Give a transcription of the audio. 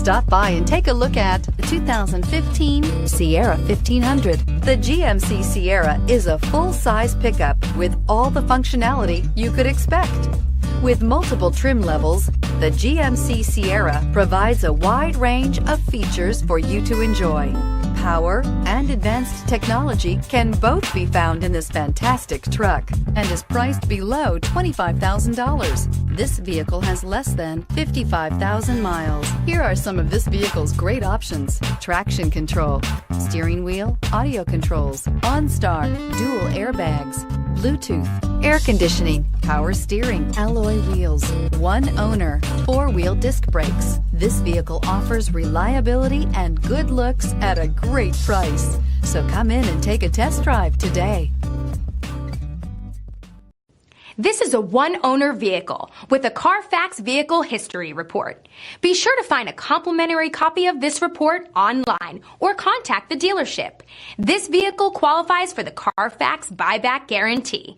Stop by and take a look at the 2015 Sierra 1500. The GMC Sierra is a full-size pickup with all the functionality you could expect. With multiple trim levels, the GMC Sierra provides a wide range of features for you to enjoy. Power and advanced technology can both be found in this fantastic truck and is priced below $25,000. This vehicle has less than 55,000 miles. Here are some of this vehicle's great options: traction control, steering wheel audio controls, OnStar, dual airbags, Bluetooth, air conditioning, power steering, alloy wheels, one owner, four-wheel disc brakes. This vehicle offers reliability and good looks at a great price. So come in and take a test drive today. This is a one-owner vehicle with a CARFAX Vehicle History Report. Be sure to find a complimentary copy of this report online or contact the dealership. This vehicle qualifies for the CARFAX Buyback Guarantee.